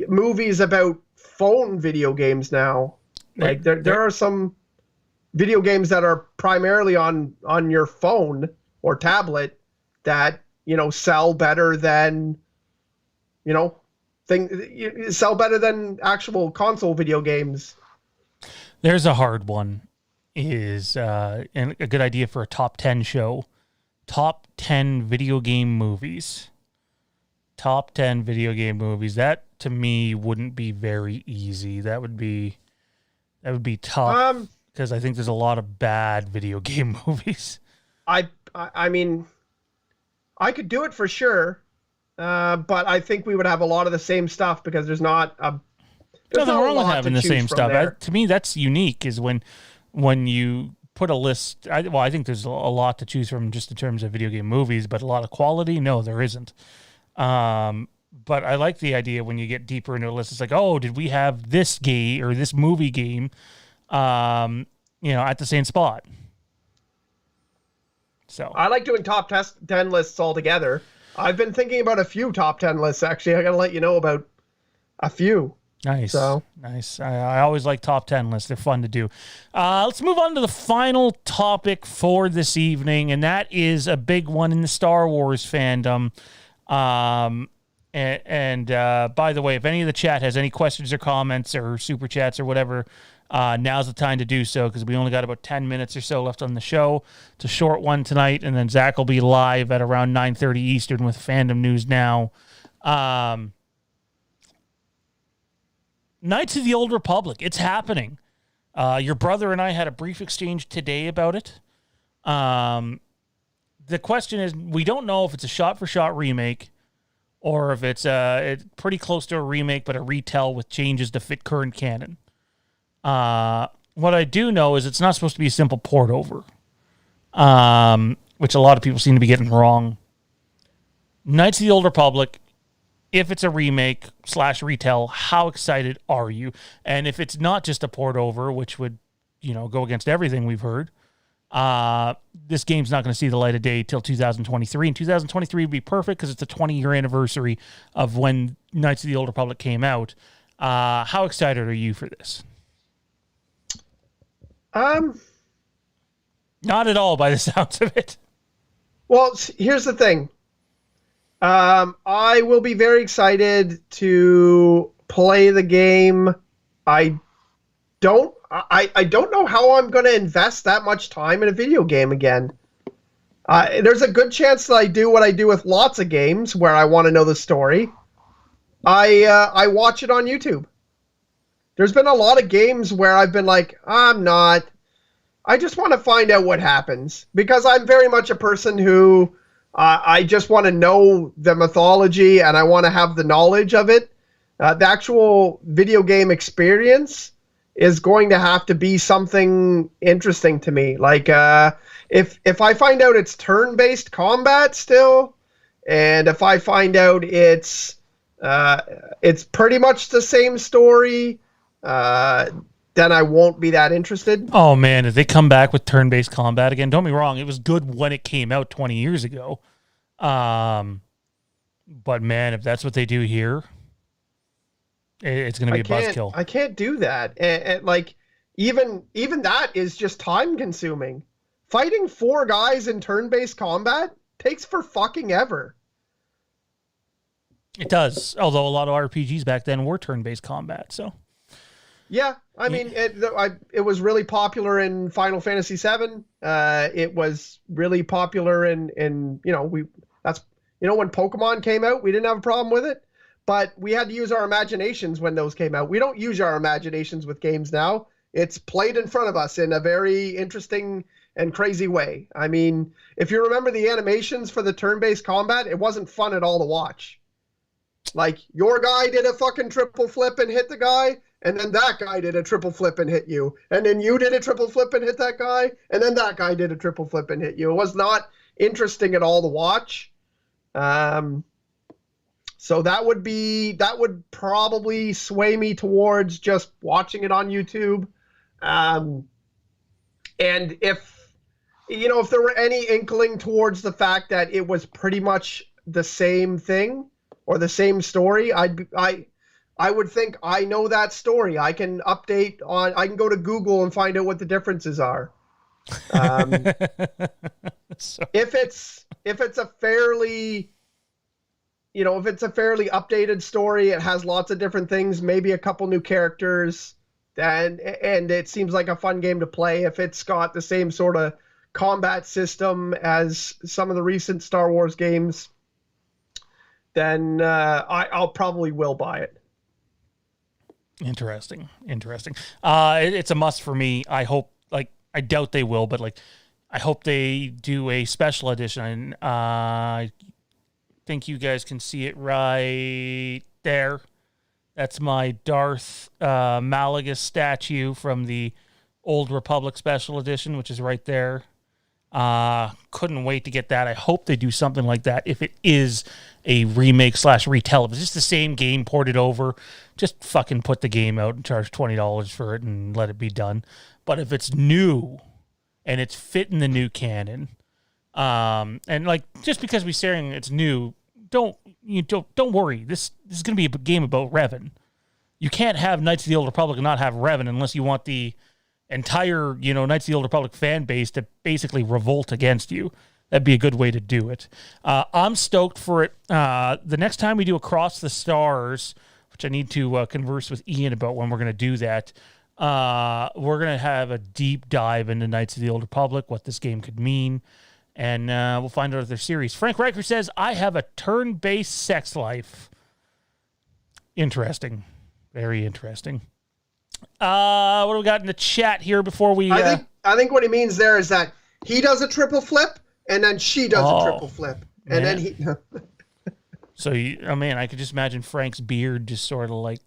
Speaker 2: movies about phone video games now. Like there are some video games that are primarily on your phone or tablet that, sell better than, sell better than actual console video games.
Speaker 1: There's a hard one. Is and a good idea for a top 10 show. Top 10 video game movies. Top 10 video game movies. That to me wouldn't be very easy. That would be tough, because I think there's a lot of bad video game movies.
Speaker 2: I mean, I could do it for sure, but I think we would have a lot of the same stuff, because there's not
Speaker 1: nothing wrong with having the same stuff. To me, that's unique. Is when you put a list, I think there's a lot to choose from just in terms of video game movies, but a lot of quality, no, there isn't. But I like the idea when you get deeper into a list. It's like, oh, did we have this game or this movie game, at the same spot? So
Speaker 2: I like doing top 10 lists all together. I've been thinking about a few top 10 lists, actually. I got to let you know about a few.
Speaker 1: Nice.
Speaker 2: So.
Speaker 1: Nice. I always like top 10 lists. They're fun to do. Let's move on to the final topic for this evening, and that is a big one in the Star Wars fandom. And by the way, if any of the chat has any questions or comments or super chats or whatever, now's the time to do so, because we only got about 10 minutes or so left on the show. It's a short one tonight, and then Zach will be live at around 9:30 Eastern with Fandom News Now. Knights of the Old Republic, it's happening. Your brother and I had a brief exchange today about it. The question is, we don't know if it's a shot-for-shot remake or if it's pretty close to a remake but a retell with changes to fit current canon. What I do know is it's not supposed to be a simple port over, which a lot of people seem to be getting wrong. Knights of the Old Republic, if it's a remake / retell, how excited are you? And if it's not just a port over, which would, go against everything we've heard, this game's not going to see the light of day till 2023. And 2023 would be perfect because it's the 20-year anniversary of when Knights of the Old Republic came out. How excited are you for this? Not at all, by the sounds of it.
Speaker 2: Well, here's the thing. I will be very excited to play the game. I don't know how I'm going to invest that much time in a video game again. There's a good chance that I do what I do with lots of games where I want to know the story. I watch it on YouTube. There's been a lot of games where I've been like, I just want to find out what happens, because I'm very much a person who I just want to know the mythology and I want to have the knowledge of it. The actual video game experience is going to have to be something interesting to me. Like, if I find out it's turn-based combat still, and if I find out it's pretty much the same story, then I won't be that interested.
Speaker 1: Oh man, if they come back with turn-based combat again, don't be wrong, it was good when it came out 20 years ago. But man, if that's what they do here, it's going to be a buzzkill.
Speaker 2: I can't do that. And like, even that is just time consuming. Fighting 4 guys in turn-based combat takes for fucking ever.
Speaker 1: It does, although a lot of RPGs back then were turn-based combat. So,
Speaker 2: yeah, I mean, it was really popular in Final Fantasy VII. It was really popular in when Pokemon came out, we didn't have a problem with it, but we had to use our imaginations when those came out. We don't use our imaginations with games now. It's played in front of us in a very interesting and crazy way. I mean, if you remember the animations for the turn-based combat, it wasn't fun at all to watch. Like, your guy did a fucking triple flip and hit the guy, and then that guy did a triple flip and hit you. And then you did a triple flip and hit that guy, and then that guy did a triple flip and hit you. It was not interesting at all to watch. So that would probably sway me towards just watching it on YouTube. And if there were any inkling towards the fact that it was pretty much the same thing or the same story, I would think I know that story. I can go to Google and find out what the differences are. If it's a fairly updated story, it has lots of different things, maybe a couple new characters, and it seems like a fun game to play. If it's got the same sort of combat system as some of the recent Star Wars games, then I'll probably will buy it.
Speaker 1: Interesting. It's a must for me. I hope, I doubt they will, but I hope they do a special edition. I think you guys can see it right there. That's my Darth Malaga statue from the Old Republic Special Edition, which is right there. Couldn't wait to get that. I hope they do something like that. If it is a remake / retell, if it's just the same game ported over, just fucking put the game out and charge $20 for it and let it be done. But if it's new and it's fit in the new canon, and just because we're saying it's new, don't worry. This is going to be a game about Revan. You can't have Knights of the Old Republic and not have Revan unless you want the entire, Knights of the Old Republic fan base to basically revolt against you. That'd be a good way to do it. I'm stoked for it. The next time we do Across the Stars, which I need to converse with Ian about when we're going to do that, we're going to have a deep dive into Knights of the Old Republic, what this game could mean, and we'll find out if they're serious. Frank Riker says, I have a turn-based sex life. Interesting. Very interesting. What do we got in the chat here before we...
Speaker 2: I think what he means there is that he does a triple flip, and then she does a triple flip. And then he...
Speaker 1: So, I could just imagine Frank's beard just sort of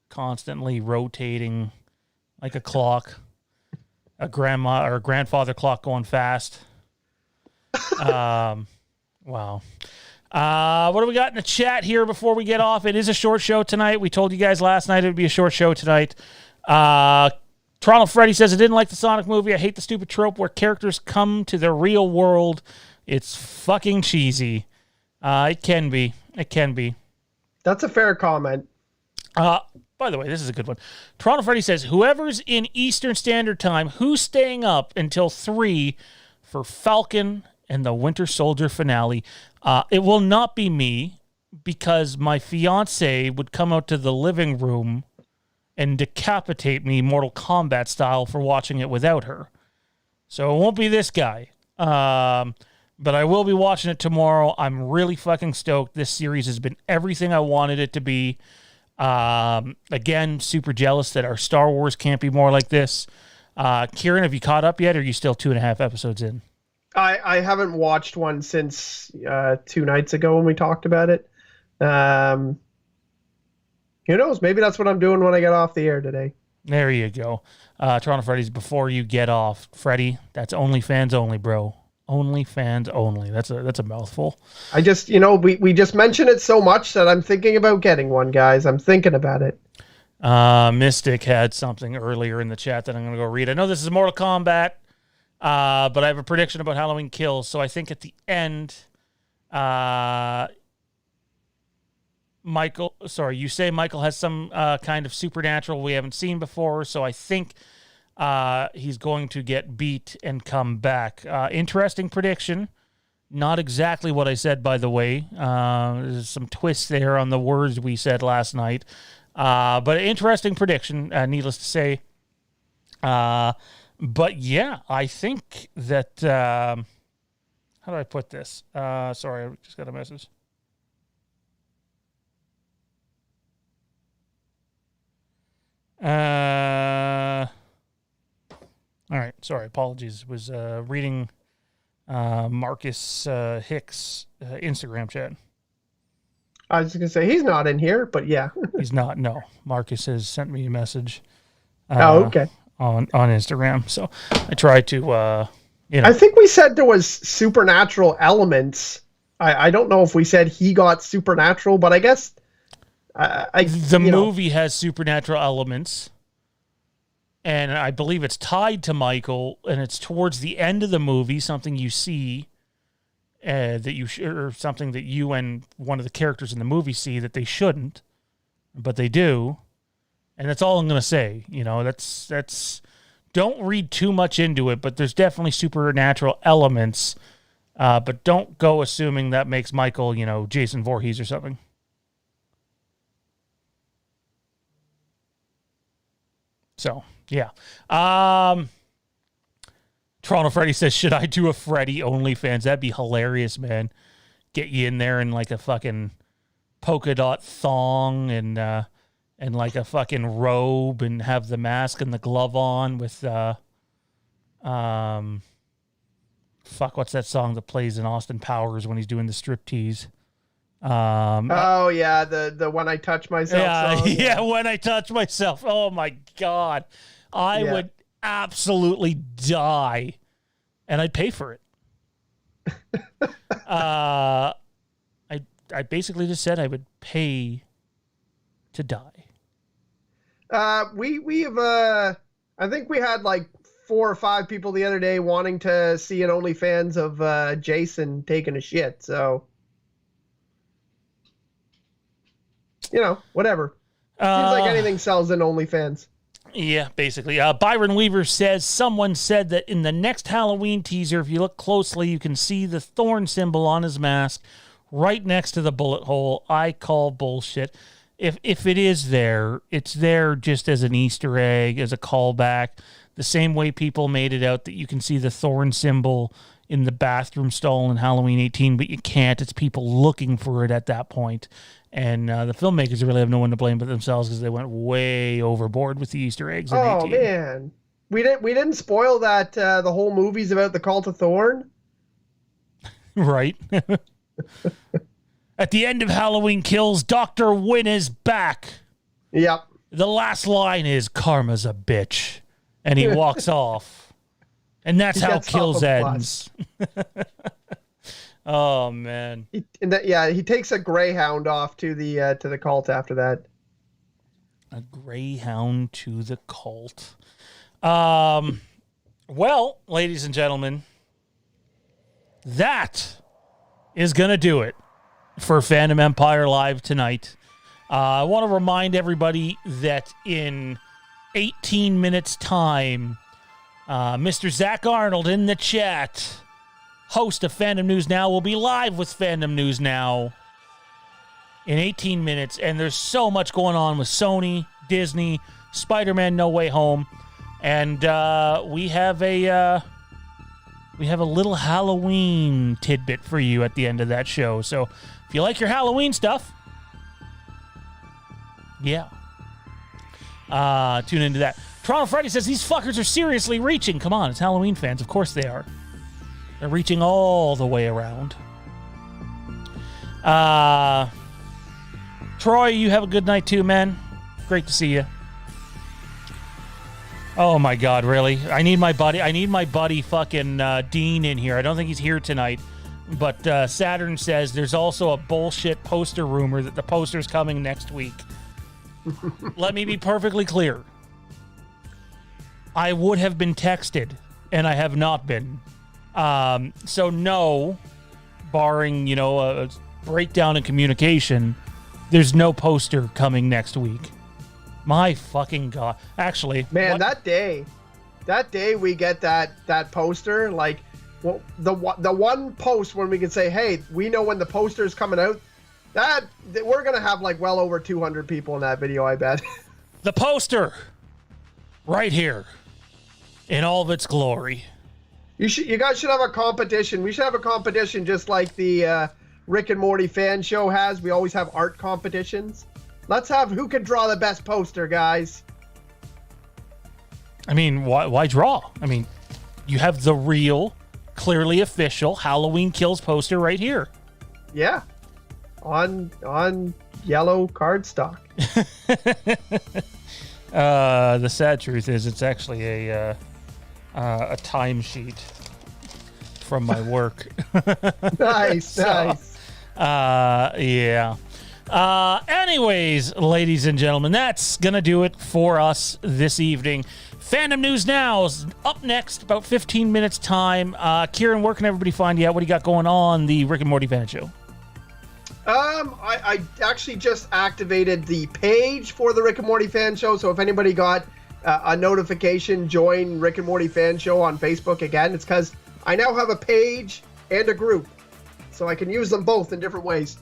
Speaker 1: constantly rotating like a clock. A grandma or a grandfather clock going fast. Wow. What do we got in the chat here before we get off? It is a short show tonight. We told you guys last night it would be a short show tonight. Toronto Freddy says, I didn't like the Sonic movie. I hate the stupid trope where characters come to the real world. It's fucking cheesy. It can be.
Speaker 2: That's a fair comment.
Speaker 1: By the way, this is a good one. Toronto Freddy says, whoever's in Eastern Standard Time, who's staying up until 3 for Falcon and the Winter Soldier finale? It will not be me, because my fiance would come out to the living room and decapitate me Mortal Kombat style for watching it without her. So it won't be this guy. But I will be watching it tomorrow. I'm really fucking stoked. This series has been everything I wanted it to be. Again, super jealous that our Star Wars can't be more like this. Kieran, have you caught up yet, or are you still 2.5 episodes in?
Speaker 2: I haven't watched one since 2 nights ago when we talked about it. Who knows? Maybe that's what I'm doing when I get off the air today.
Speaker 1: There you go. Toronto Freddy's, before you get off, Freddy, that's OnlyFans only, bro. OnlyFans only. That's a mouthful.
Speaker 2: I just, we just mentioned it so much that I'm thinking about getting one, guys. I'm thinking about it.
Speaker 1: Mystic had something earlier in the chat that I'm going to go read. I know this is Mortal Kombat, but I have a prediction about Halloween Kills. So I think at the end, you say Michael has some kind of supernatural we haven't seen before. So I think he's going to get beat and come back. Interesting prediction. Not exactly what I said, by the way. There's some twists there on the words we said last night. But interesting prediction, needless to say. But yeah, I think that... how do I put this? Sorry, I just got a message. All right, sorry, apologies. Was reading Marcus Hicks' Instagram chat.
Speaker 2: I was just going to say, he's not in here, but yeah.
Speaker 1: He's not, no. Marcus has sent me a message.
Speaker 2: Okay.
Speaker 1: On Instagram. So I tried to,
Speaker 2: I think we said there was supernatural elements. I don't know if we said he got supernatural, but I guess...
Speaker 1: the movie has supernatural elements. And I believe it's tied to Michael, and it's towards the end of the movie, something you see or something that you and one of the characters in the movie see that they shouldn't, but they do. And that's all I'm going to say. That's don't read too much into it, but there's definitely supernatural elements. But don't go assuming that makes Michael, Jason Voorhees or something. So, yeah. Toronto Freddy says, should I do a Freddy OnlyFans? That'd be hilarious, man. Get you in there in like a fucking polka dot thong and like a fucking robe and have the mask and the glove on with what's that song that plays in Austin Powers when he's doing the striptease?
Speaker 2: Oh yeah, the When I Touch Myself song.
Speaker 1: Yeah, When I Touch Myself. Oh my God. I would absolutely die, and I'd pay for it. I basically just said I would pay to die.
Speaker 2: We have I think we had like 4 or 5 people the other day wanting to see an OnlyFans of Jason taking a shit. So, whatever. Seems like anything sells in OnlyFans.
Speaker 1: Yeah, basically. Byron Weaver says, someone said that in the next Halloween teaser, if you look closely, you can see the thorn symbol on his mask right next to the bullet hole. I call bullshit. If it is there, it's there just as an Easter egg, as a callback. The same way people made it out that you can see the thorn symbol in the bathroom stall in Halloween 18, but you can't. It's people looking for it at that point. And the filmmakers really have no one to blame but themselves because they went way overboard with the Easter eggs in 18.
Speaker 2: Oh, man. We didn't spoil that the whole movie's about the Cult of Thorn?
Speaker 1: Right. At the end of Halloween Kills, Dr. Wynn is back.
Speaker 2: Yep.
Speaker 1: The last line is, karma's a bitch. And he walks off. And that's how Kills ends. Oh, man.
Speaker 2: He takes a Greyhound off to the cult after that.
Speaker 1: A Greyhound to the cult. Well, ladies and gentlemen, that is going to do it for Fandom Empire Live tonight. I want to remind everybody that in 18 minutes' time, Mr. Zach Arnold in the chat, host of Fandom News Now, will be live with Fandom News Now in 18 minutes. And there's so much going on with Sony, Disney, Spider-Man No Way Home. And we have a little Halloween tidbit for you at the end of that show. So if you like your Halloween stuff, tune into that. Toronto Freddy says these fuckers are seriously reaching. Come on, it's Halloween fans. Of course they are. They're reaching all the way around. Troy, you have a good night too, man. Great to see you. Oh my God, really? I need my buddy fucking Dean in here. I don't think he's here tonight. But Saturn says there's also a bullshit poster rumor that the poster's coming next week. Let me be perfectly clear. I would have been texted, and I have not been. So no, barring, a breakdown in communication, there's no poster coming next week. My fucking God. Actually,
Speaker 2: man, that day we get that poster, like, Well, the one post when we can say, hey, we know when the poster is coming out, that we're gonna have like well over 200 people in that video, I bet.
Speaker 1: The poster, right here, in all of its glory.
Speaker 2: You guys should have a competition. We should have a competition just like the Rick and Morty fan show has. We always have art competitions. Let's have who can draw the best poster, guys.
Speaker 1: I mean, why draw? I mean, you have the real, clearly official Halloween Kills poster right here.
Speaker 2: Yeah, on yellow cardstock.
Speaker 1: The sad truth is, it's actually a timesheet from my work.
Speaker 2: Nice.
Speaker 1: Yeah. Anyways, ladies and gentlemen, that's gonna do it for us this evening. Fandom News Now is up next, about 15 minutes time. Kieran, where can everybody find you at? What do you got going on the Rick and Morty Fan Show?
Speaker 2: I actually just activated the page for the Rick and Morty Fan Show, so if anybody got a notification, join Rick and Morty Fan Show on Facebook again. It's because I now have a page and a group, so I can use them both in different ways.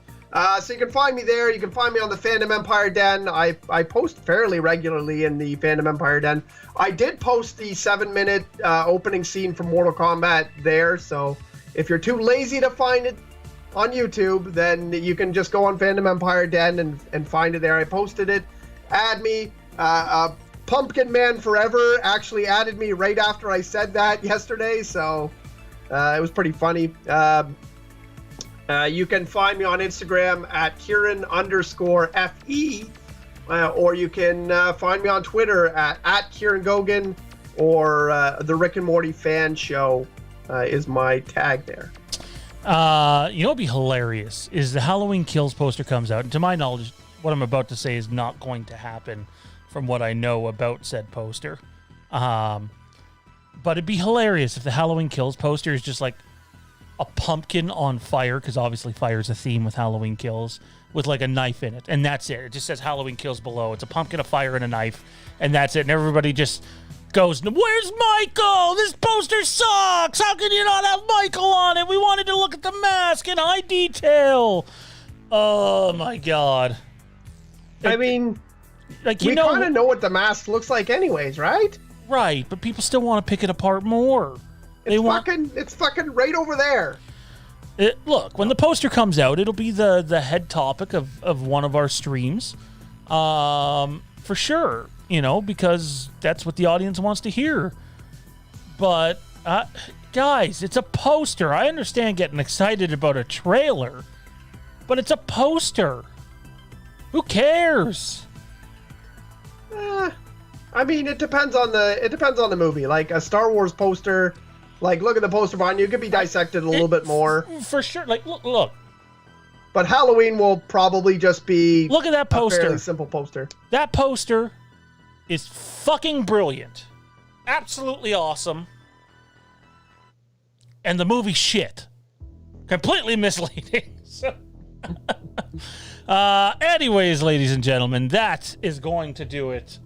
Speaker 2: So you can find me there. You can find me on the Fandom Empire Den. I post fairly regularly in the Fandom Empire Den. I did post the 7-minute opening scene from Mortal Kombat there, so if you're too lazy to find it on YouTube, then you can just go on Fandom Empire Den and find it there. I posted it. Add me. Pumpkin Man Forever actually added me right after I said that yesterday, so it was pretty funny. You can find me on Instagram at Kieran_FE, or you can find me on Twitter at Kieran Gogan, or the Rick and Morty Fan Show is my tag there.
Speaker 1: You know what'd be hilarious is the Halloween Kills poster comes out, and to my knowledge, what I'm about to say is not going to happen from what I know about said poster. But it'd be hilarious if the Halloween Kills poster is just like a pumpkin on fire, because obviously fire's a theme with Halloween Kills, with like a knife in it, and that's it. It just says Halloween Kills below. It's a pumpkin, a fire, and a knife, and that's it. And everybody just goes, "Where's Michael? This poster sucks. How can you not have Michael on it? We wanted to look at the mask in high detail." Oh my god.
Speaker 2: I mean,
Speaker 1: like,
Speaker 2: we kind of know what the mask looks like anyways, right?
Speaker 1: Right, but people still want to pick it apart more.
Speaker 2: It's fucking right over there.
Speaker 1: Look, when the poster comes out, it'll be the head topic of one of our streams, for sure. You know, because that's what the audience wants to hear. But guys, it's a poster. I understand getting excited about a trailer, but it's a poster. Who cares?
Speaker 2: I mean, it depends on the movie. Like a Star Wars poster. Like, look at the poster behind you. It could be dissected a little bit more.
Speaker 1: For sure. Like, look.
Speaker 2: But Halloween will probably just be...
Speaker 1: Look at that poster.
Speaker 2: A fairly simple poster.
Speaker 1: That poster is fucking brilliant. Absolutely awesome. And the movie shit. Completely misleading. So... anyways, ladies and gentlemen, that is going to do it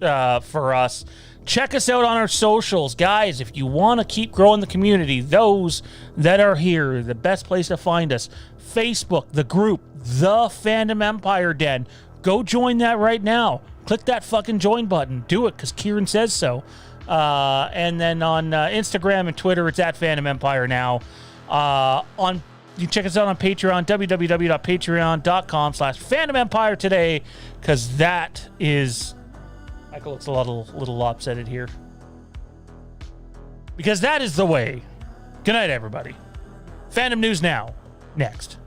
Speaker 1: for us. Check us out on our socials. Guys, if you want to keep growing the community, those that are here, the best place to find us, Facebook, the group, the Fandom Empire Den. Go join that right now. Click that fucking join button. Do it, because Kieran says so. And then on Instagram and Twitter, it's at FandomEmpireNow. You can check us out on Patreon, www.patreon.com/FandomEmpire today, because that is... Michael looks a little lopsided here. Because that is the way. Good night, everybody. Fandom News Now, next.